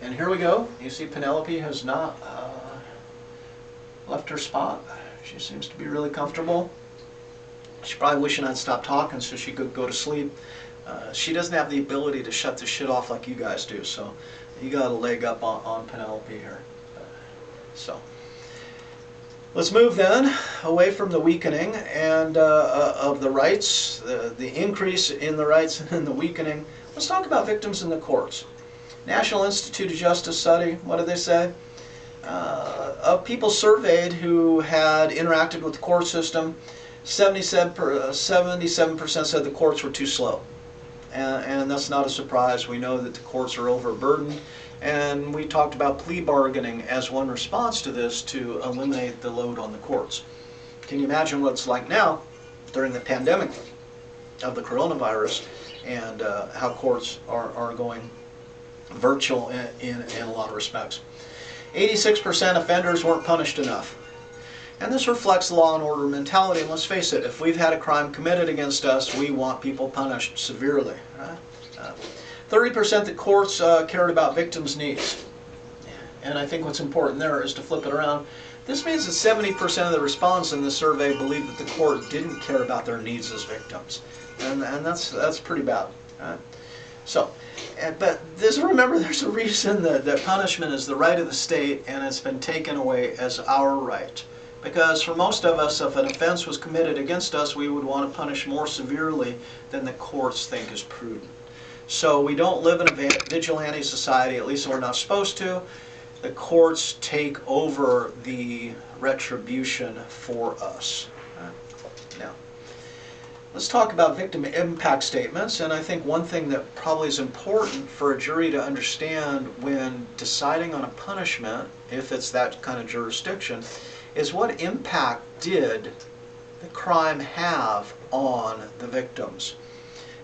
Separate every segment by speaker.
Speaker 1: And here we go. You see Penelope has not left her spot. She seems to be really comfortable. She's probably wishing I'd stop talking so she could go to sleep. She doesn't have the ability to shut this shit off like you guys do, so you got a leg up on Penelope here. So let's move then away from the weakening and of the rights, the increase in the rights and the weakening. Let's talk about victims in the courts. National Institute of Justice study, what did they say? Of people surveyed who had interacted with the court system, 77% said the courts were too slow. And that's not a surprise. We know that the courts are overburdened. And we talked about plea bargaining as one response to this to eliminate the load on the courts. Can you imagine what it's like now during the pandemic of the coronavirus and how courts are going virtual in a lot of respects. 86% offenders weren't punished enough. And this reflects the law and order mentality. And let's face it, if we've had a crime committed against us, we want people punished severely. Right? 30% the courts cared about victims' needs. And I think what's important there is to flip it around. This means that 70% of the respondents in the survey believed that the court didn't care about their needs as victims. And that's pretty bad. Right? So, but remember, there's a reason that punishment is the right of the state and it's been taken away as our right. Because for most of us, if an offense was committed against us, we would want to punish more severely than the courts think is prudent. So we don't live in a vigilante society, at least we're not supposed to. The courts take over the retribution for us. Now, let's talk about victim impact statements. And I think one thing that probably is important for a jury to understand when deciding on a punishment, if it's that kind of jurisdiction, is what impact did the crime have on the victims.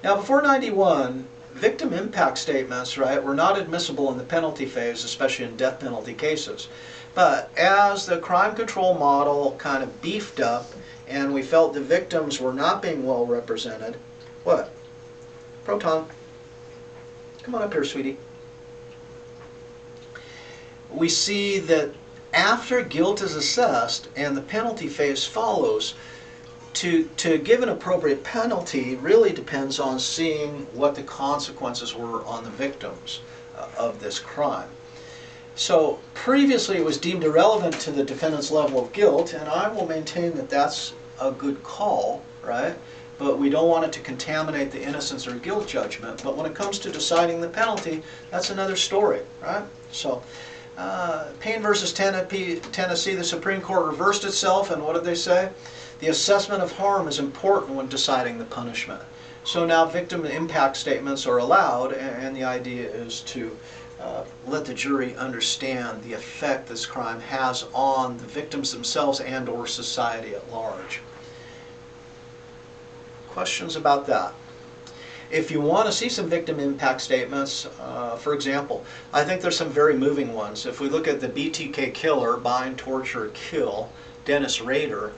Speaker 1: Now, before '91, victim impact statements, right, were not admissible in the penalty phase, especially in death penalty cases. But as the crime control model kind of beefed up and we felt the victims were not being well represented, what? Proton, come on up here, sweetie. We see that after guilt is assessed and the penalty phase follows, to give an appropriate penalty really depends on seeing what the consequences were on the victims of this crime. So previously it was deemed irrelevant to the defendant's level of guilt, and I will maintain that that's a good call, right? But we don't want it to contaminate the innocence or guilt judgment. But when it comes to deciding the penalty, that's another story, right? So Payne versus Tennessee, the Supreme Court reversed itself, and what did they say? The assessment of harm is important when deciding the punishment. So now victim impact statements are allowed, and the idea is to let the jury understand the effect this crime has on the victims themselves and or society at large. Questions about that? If you want to see some victim impact statements, for example, I think there's some very moving ones. If we look at the BTK killer, bind, torture, kill, Dennis Rader,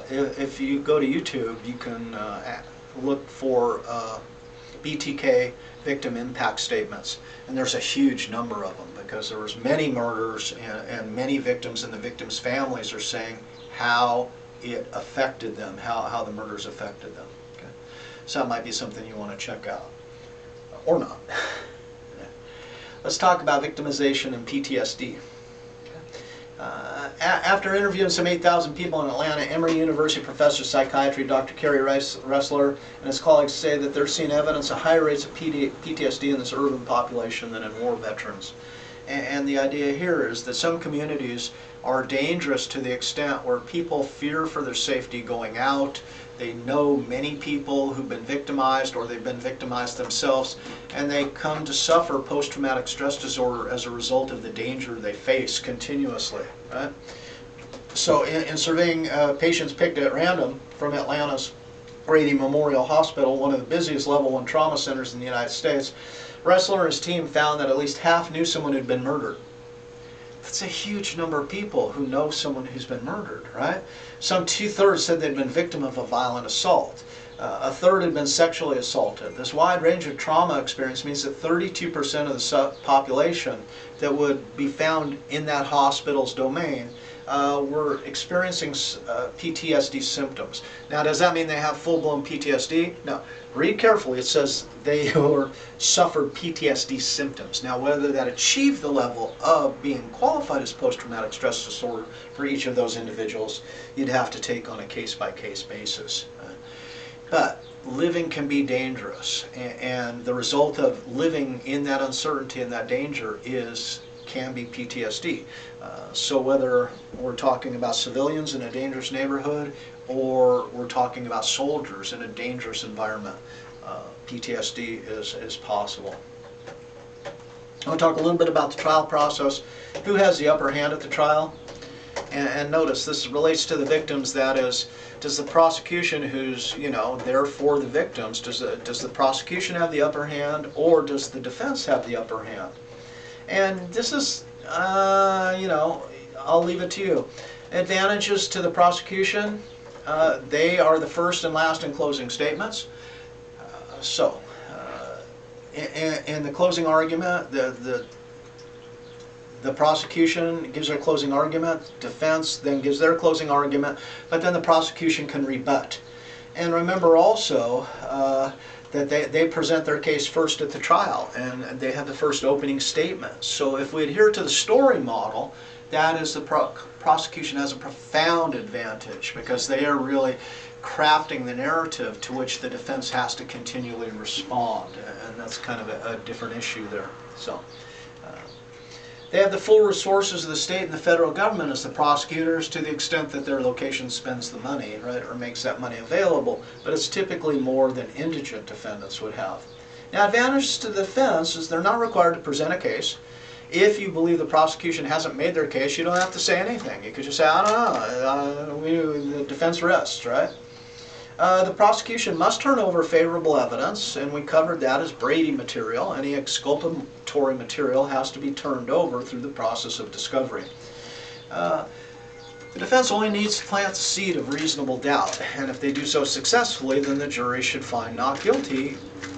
Speaker 1: if you go to YouTube, you can look for BTK victim impact statements. And there's a huge number of them because there was many murders and many victims, and the victims' families are saying how it affected them, how the murders affected them. Okay? So that might be something you want to check out. Or not. Let's talk about victimization and PTSD. After interviewing some 8,000 people in Atlanta, Emory University professor of psychiatry Dr. Kerry Ressler and his colleagues say that they're seeing evidence of higher rates of PTSD in this urban population than in war veterans. And the idea here is that some communities are dangerous to the extent where people fear for their safety going out. They know many people who've been victimized or they've been victimized themselves, and they come to suffer post-traumatic stress disorder as a result of the danger they face continuously. Right? So in surveying patients picked at random from Atlanta's Grady Memorial Hospital, one of the busiest level 1 trauma centers in the United States, Ressler and his team found that at least half knew someone who'd been murdered. That's a huge number of people who know someone who's been murdered, right? Some 2/3 said they'd been victim of a violent assault. A third had been sexually assaulted. This wide range of trauma experience means that 32% of the population that would be found in that hospital's domain were experiencing PTSD symptoms. Now, does that mean they have full-blown PTSD? No. Read carefully. It says they suffered PTSD symptoms. Now, whether that achieved the level of being qualified as post-traumatic stress disorder for each of those individuals, you'd have to take on a case-by-case basis. But living can be dangerous, and the result of living in that uncertainty and that danger can be PTSD. So whether we're talking about civilians in a dangerous neighborhood or we're talking about soldiers in a dangerous environment, PTSD is possible. I want to talk a little bit about the trial process. Who has the upper hand at the trial? And notice this relates to the victims. That is, does the prosecution, who's there for the victims, does the prosecution have the upper hand, or does the defense have the upper hand? And this is, I'll leave it to you. Advantages to the prosecution: they are the first and last in closing statements. In the closing argument, the prosecution gives their closing argument, defense then gives their closing argument, but then the prosecution can rebut. And remember also that they present their case first at the trial, and they have the first opening statement. So if we adhere to the story model, that is the prosecution has a profound advantage, because they are really crafting the narrative to which the defense has to continually respond, and that's kind of a different issue there. So they have the full resources of the state and the federal government as the prosecutors, to the extent that their location spends the money, right, or makes that money available, but it's typically more than indigent defendants would have. Now, advantages to the defense is they're not required to present a case. If you believe the prosecution hasn't made their case, you don't have to say anything. You could just say, I don't know, the defense rests, right? The prosecution must turn over favorable evidence, and we covered that as Brady material. Any exculpatory material has to be turned over through the process of discovery. The defense only needs to plant the seed of reasonable doubt, and if they do so successfully, then the jury should find not guilty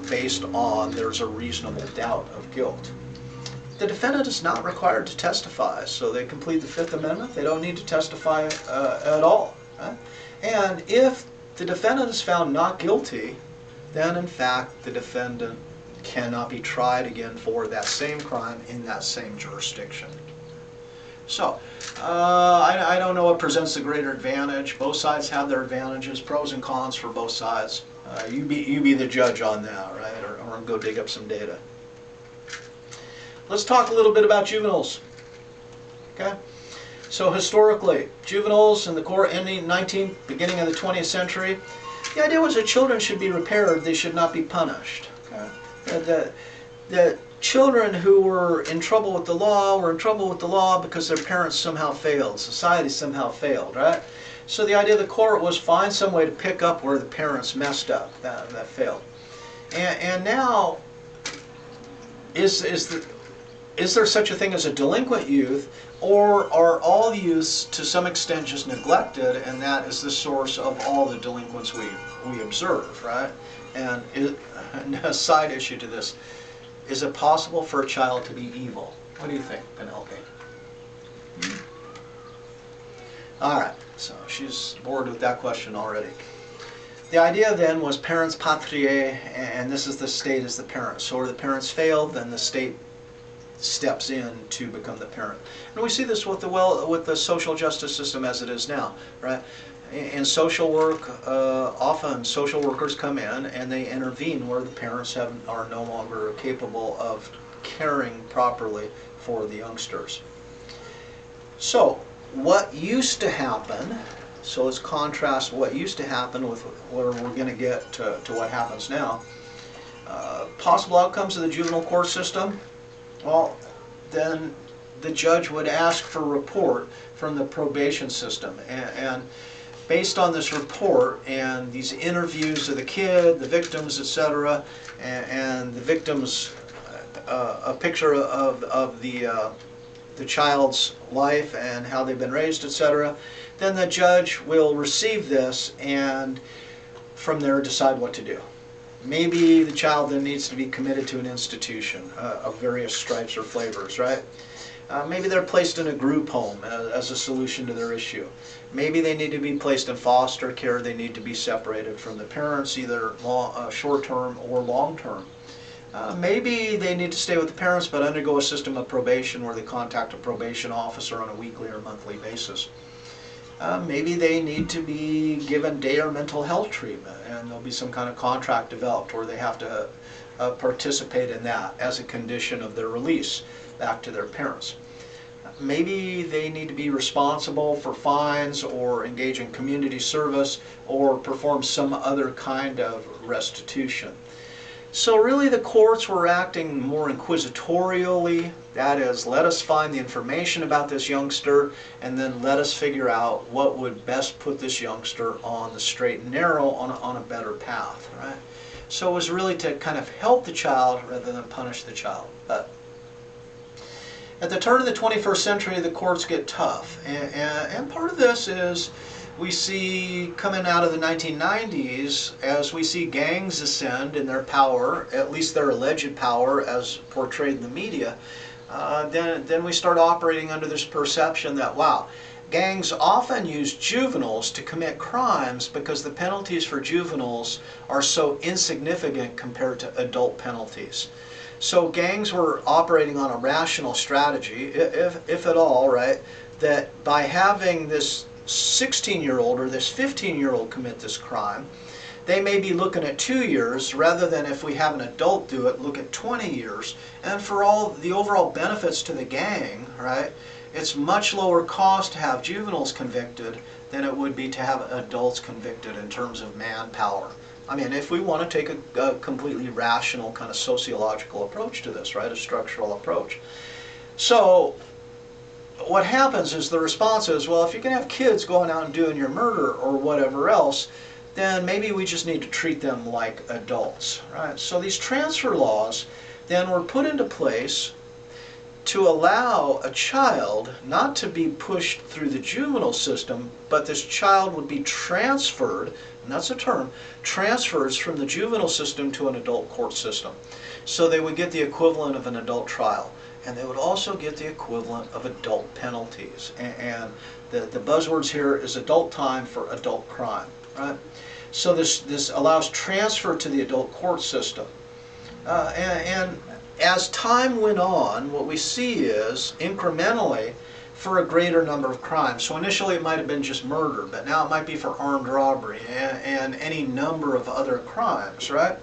Speaker 1: based on there's a reasonable doubt of guilt. The defendant is not required to testify, so they complete the Fifth Amendment. They don't need to testify at all. Right? And if the defendant is found not guilty, then in fact the defendant cannot be tried again for that same crime in that same jurisdiction. So, I don't know what presents the greater advantage. Both sides have their advantages, pros and cons for both sides. You be the judge on that, right? Or go dig up some data. Let's talk a little bit about juveniles. Okay? So historically, juveniles in the core ending 19th, beginning of the 20th century, the idea was that children should be repaired, they should not be punished. Okay? That children who were in trouble with the law were in trouble with the law because their parents somehow failed, society somehow failed, right? So the idea of the court was find some way to pick up where the parents messed up, that failed. And now, is there such a thing as a delinquent youth, or are all youths to some extent just neglected, and that is the source of all the delinquents we observe, right? And a side issue to this, is it possible for a child to be evil? What do you think, Penelope? All right, so she's bored with that question already. The idea then was parents patriae, and this is the state as the parent. So where the parents failed, then the state steps in to become the parent. And we see this with the social justice system as it is now, right? In social work, often social workers come in and they intervene where the parents are no longer capable of caring properly for the youngsters. So what used to happen, so let's contrast what used to happen with where we're going to get to what happens now. Possible outcomes of the juvenile court system. Well, then the judge would ask for a report from the probation system, and based on this report and these interviews of the kid, the victims, etc., and the victims, a picture of the child's life and how they've been raised, etc., then the judge will receive this and from there decide what to do. Maybe the child then needs to be committed to an institution of various stripes or flavors, right? Maybe they're placed in a group home as a solution to their issue. Maybe they need to be placed in foster care. They need to be separated from the parents, either short-term or long-term. Maybe they need to stay with the parents but undergo a system of probation where they contact a probation officer on a weekly or monthly basis. Maybe they need to be given day or mental health treatment, and there'll be some kind of contract developed where they have to participate in that as a condition of their release back to their parents. Maybe they need to be responsible for fines or engage in community service or perform some other kind of restitution. So really the courts were acting more inquisitorially. That is, let us find the information about this youngster and then let us figure out what would best put this youngster on the straight and narrow, on a better path, right? So it was really to kind of help the child rather than punish the child. But at the turn of the 21st century, the courts get tough. And part of this is we see coming out of the 1990s, as we see gangs ascend in their power, at least their alleged power as portrayed in the media, then we start operating under this perception that, wow, gangs often use juveniles to commit crimes because the penalties for juveniles are so insignificant compared to adult penalties. So gangs were operating on a rational strategy, if at all, right, that by having this 16-year-old or this 15-year-old commit this crime, they may be looking at 2 years rather than, if we have an adult do it, look at 20 years. And for all the overall benefits to the gang, right, it's much lower cost to have juveniles convicted than it would be to have adults convicted in terms of manpower. I mean, if we want to take a completely rational kind of sociological approach to this, right, a structural approach. So what happens is the response is, well, if you can have kids going out and doing your murder or whatever else, then maybe we just need to treat them like adults, right? So these transfer laws then were put into place to allow a child not to be pushed through the juvenile system, but this child would be transferred, and that's a term, transfers from the juvenile system to an adult court system. So they would get the equivalent of an adult trial, and they would also get the equivalent of adult penalties. And the buzzwords here is adult time for adult crime, right? So this allows transfer to the adult court system. And as time went on, what we see is incrementally for a greater number of crimes. So initially it might have been just murder, but now it might be for armed robbery and any number of other crimes, right?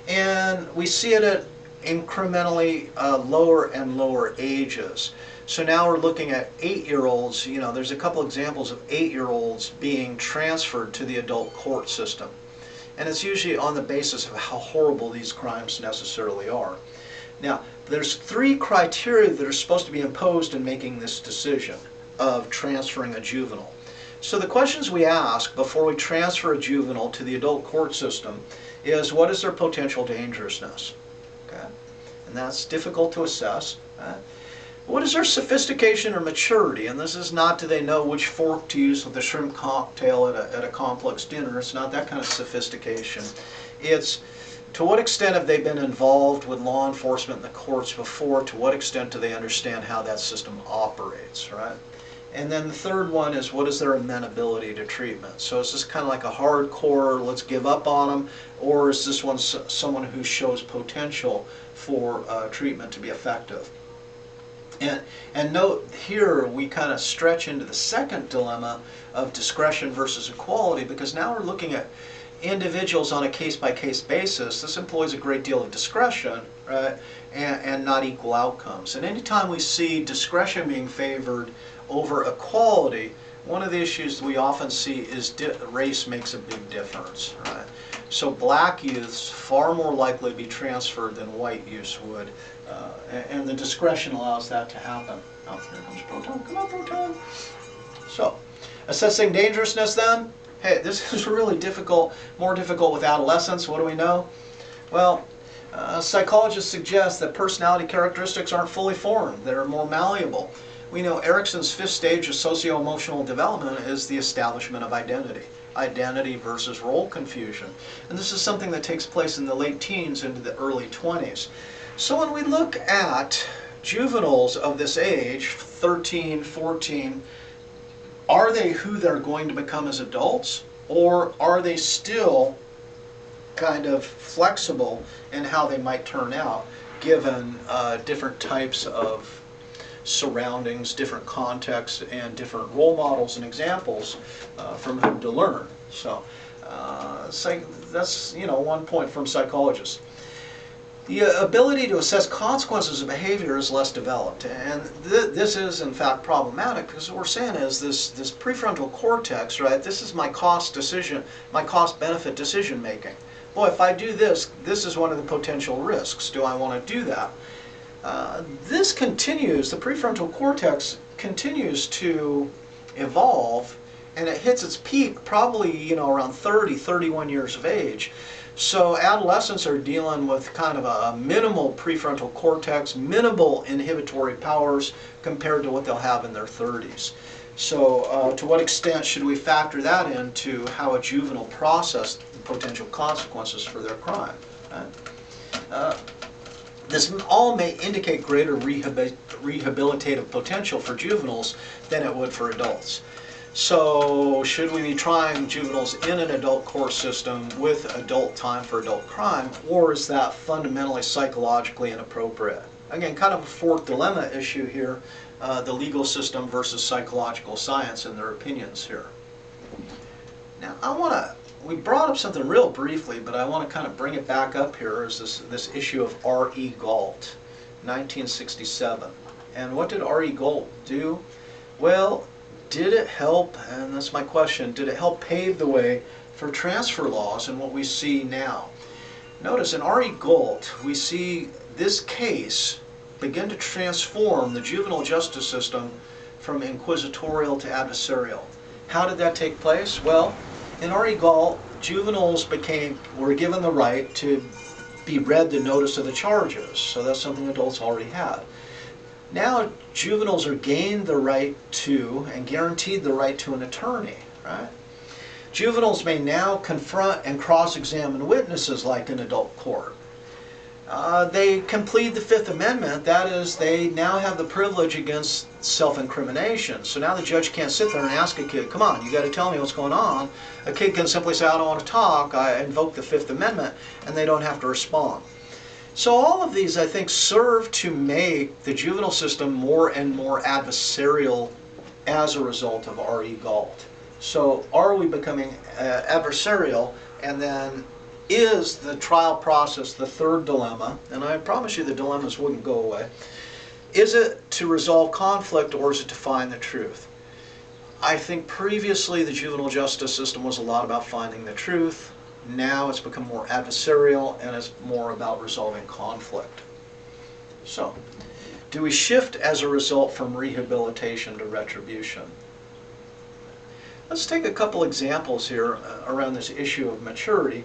Speaker 1: And we see it at incrementally lower and lower ages. So now we're looking at 8-year-olds. You know, there's a couple examples of 8-year-olds being transferred to the adult court system. And it's usually on the basis of how horrible these crimes necessarily are. Now, there's 3 criteria that are supposed to be imposed in making this decision of transferring a juvenile. So the questions we ask before we transfer a juvenile to the adult court system is, what is their potential dangerousness? Okay? And that's difficult to assess. What is their sophistication or maturity? And this is not, do they know which fork to use with the shrimp cocktail at a complex dinner. It's not that kind of sophistication. It's, to what extent have they been involved with law enforcement in the courts before? To what extent do they understand how that system operates, right? And then the third one is, what is their amenability to treatment? So is this kind of like a hardcore, let's give up on them, or is this one someone who shows potential for treatment to be effective? And note here we kind of stretch into the second dilemma of discretion versus equality, because now we're looking at individuals on a case-by-case basis. This employs a great deal of discretion, right, and not equal outcomes. And anytime we see discretion being favored over equality, one of the issues we often see is race makes a big difference, right? So black youths far more likely to be transferred than white youths would, and the discretion allows that to happen. Oh, here comes Proton. Come on, Proton. So, assessing dangerousness then. Hey, this is really difficult, more difficult with adolescents. What do we know? Well, psychologists suggest that personality characteristics aren't fully formed. They're more malleable. We know Erikson's 5th stage of socio-emotional development is the establishment of identity. identity versus role confusion. And this is something that takes place in the late teens into the early 20s. So when we look at juveniles of this age, 13, 14, are they who they're going to become as adults, or are they still kind of flexible in how they might turn out given different types of surroundings, different contexts, and different role models and examples from whom to learn. So that's one point from psychologists. The ability to assess consequences of behavior is less developed, and this is in fact problematic, because what we're saying is this prefrontal cortex, right? This is my cost benefit decision making. Boy, if I do this, this is one of the potential risks. Do I want to do that? This continues, the prefrontal cortex continues to evolve, and it hits its peak probably around 30, 31 years of age. So adolescents are dealing with kind of a minimal prefrontal cortex, minimal inhibitory powers compared to what they'll have in their 30s. So to what extent should we factor that into how a juvenile processes potential consequences for their crime? Right? This all may indicate greater rehabilitative potential for juveniles than it would for adults. So should we be trying juveniles in an adult court system with adult time for adult crime, or is that fundamentally psychologically inappropriate? Again, kind of a forked dilemma issue here, the legal system versus psychological science and their opinions here. Now we brought up something real briefly, but I want to kind of bring it back up here, is this issue of R.E. Gault, 1967. And what did R.E. Gault do? Well, did it help, and that's my question, did it help pave the way for transfer laws and what we see now? Notice in R.E. Gault, we see this case begin to transform the juvenile justice system from inquisitorial to adversarial. How did that take place? Well, in R.E. Gault, juveniles were given the right to be read the notice of the charges, so that's something adults already had. Now juveniles are gained the right to and guaranteed the right to an attorney, right? Juveniles may now confront and cross-examine witnesses like an adult court. They can plead the Fifth Amendment, that is, they now have the privilege against self-incrimination. So now the judge can't sit there and ask a kid, come on, you got to tell me what's going on. A kid can simply say, I don't want to talk, I invoke the Fifth Amendment, and they don't have to respond. So all of these, I think, serve to make the juvenile system more and more adversarial as a result of R.E. Gault. So are we becoming adversarial, and then is the trial process the third dilemma? And I promise you the dilemmas wouldn't go away. Is it to resolve conflict, or is it to find the truth? I think previously the juvenile justice system was a lot about finding the truth. Now it's become more adversarial, and it's more about resolving conflict. So, do we shift as a result from rehabilitation to retribution? Let's take a couple examples here around this issue of maturity.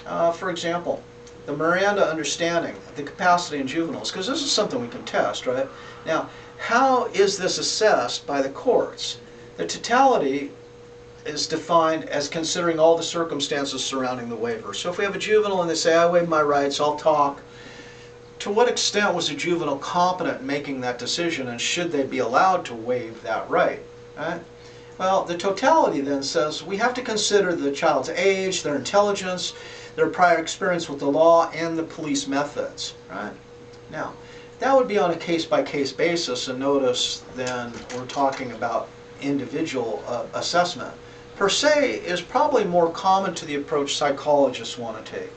Speaker 1: For example, the Miranda understanding, the capacity in juveniles, because this is something we can test, right? Now, how is this assessed by the courts? The totality is defined as considering all the circumstances surrounding the waiver. So if we have a juvenile and they say, I waive my rights, I'll talk, to what extent was a juvenile competent in making that decision, and should they be allowed to waive that right? Right? Well, the totality then says we have to consider the child's age, their intelligence, their prior experience with the law, and the police methods. Right? Now, that would be on a case-by-case basis, and notice then we're talking about individual assessment. Per se is probably more common to the approach psychologists want to take.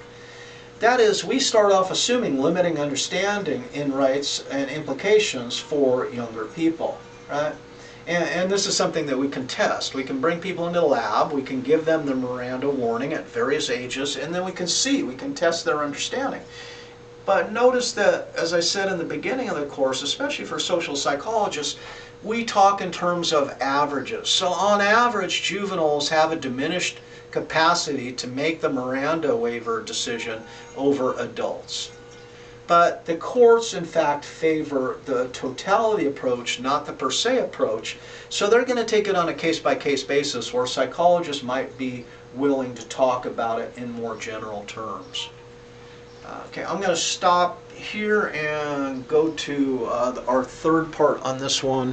Speaker 1: That is, we start off assuming limiting understanding in rights and implications for younger people, right? And this is something that we can test. We can bring people into the lab, we can give them the Miranda warning at various ages, and then we can test their understanding. But notice that, as I said in the beginning of the course, especially for social psychologists, we talk in terms of averages. So on average, juveniles have a diminished capacity to make the Miranda waiver decision over adults. But the courts, in fact, favor the totality approach, not the per se approach. So they're going to take it on a case-by-case basis, where psychologists might be willing to talk about it in more general terms. Okay, I'm going to stop here and go to our third part on this one.